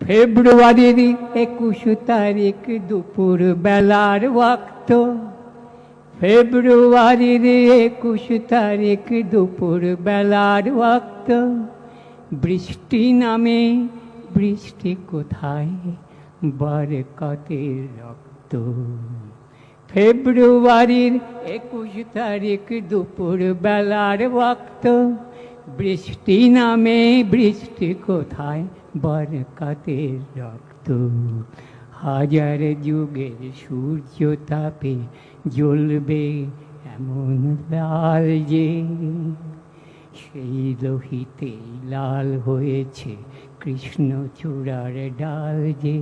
ফেব্রুয়ারির 21 তারিখ দুপুর বেলার ওয়াক্ত, ফেব্রুয়ারির 21 তারিখ দুপুর বেলার ওয়াক্ত, বৃষ্টি নামে বৃষ্টি কোথায় বরকতের রক্ত। ফেব্রুয়ারির 21 তারিখ দুপুর বেলার ওয়াক্ত, বৃষ্টি নামে বৃষ্টি কোথায় বরকতের রক্ত। হাজার যুগের সূর্য তাপে জ্বলবে এমন লাল যে, সেই লোহিতে লাল হয়েছে কৃষ্ণচূড়ার ডাল যে।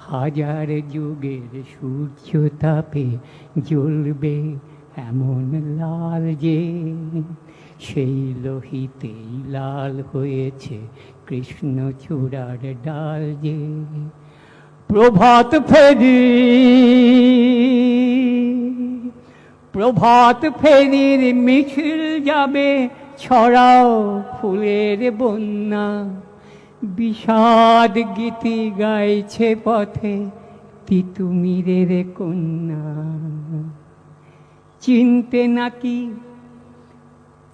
হাজার যুগের সূর্য তাপে জ্বলবে এমন লাল যে, সেই লোহিতেই লাল হয়েছে কৃষ্ণচূড়ার ডাল যে। প্রভাত ফেরি, প্রভাত ফেরির মিছিল যাবে, ছড়াও ফুলের বন্যা। বিষাদ গীতি গাইছে পথে তিতুমিরের কন্যা। চিনতে নাকি,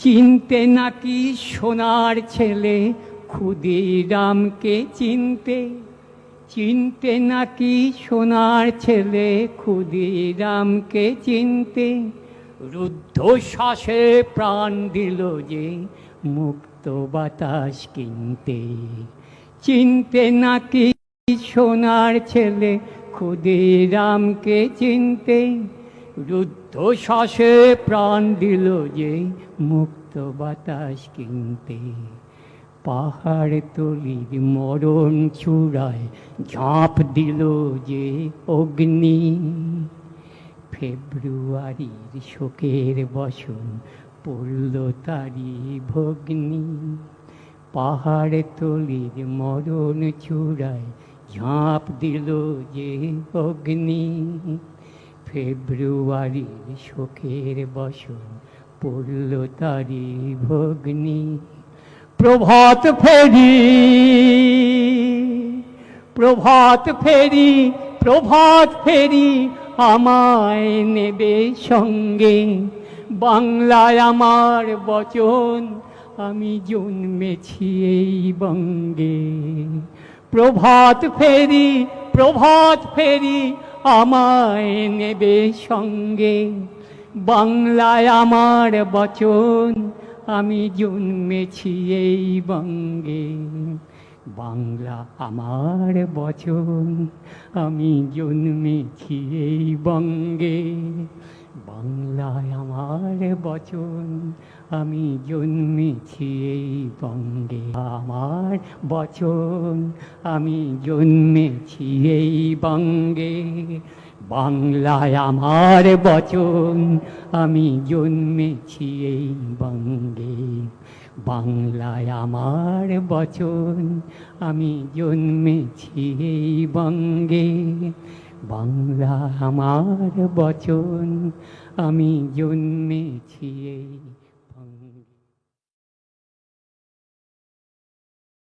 চিনতে নাকি সোনার ছেলে ক্ষুদিরামকে চিনতে, চিনতে নাকি সোনার ছেলে ক্ষুদিরামকে চিনতে। রুদ্ধশ্বাসে প্রাণ দিল যে মুক্ত বাতাস কিনতে। চিনতে নাকি সোনার ছেলে ক্ষুদিরামকে চিনতে। রুদ্ধশ্বাসে প্রাণ দিল যে মুক্ত বাতাস কিনতে। পাহাড় তলির মরণ চূড়ায় ঝাঁপ দিল যে অগ্নি। ফেব্রুয়ারির শোকের বসন পড়ল তারি ভগ্নি। পাহাড় তলির মরণ চূড়ায় ঝাঁপ দিল যে অগ্নি। ফেব্রুয়ারির শোকের বসন পড়ল তারি ভগ্নি। প্রভাত ফেরি, প্রভাত ফেরি, প্রভাত ফেরি আমায় নেবে সঙ্গে। বাংলায় আমার বচন, আমি জন্মেছি এই বঙ্গে। প্রভাত ফেরি, প্রভাত ফেরি আমায় নেবে সঙ্গে। বাংলায় আমার বচন, আমি জন্মেছি এই বঙ্গে। বাংলা আমার বচন, আমি জন্মেছি এই বঙ্গে। বাংলায় আমার বচন, আমি জন্মেছি এই বঙ্গে। আমার বচন, আমি জন্মেছি এই বঙ্গে। বাংলায় আমার বচন, আমি জন্মেছি এই বঙ্গে। বাংলায় আমার বচন, আমি জন্মেছি এই বঙ্গে। বাংলা আমার বচন, আমি জন্মেছি এই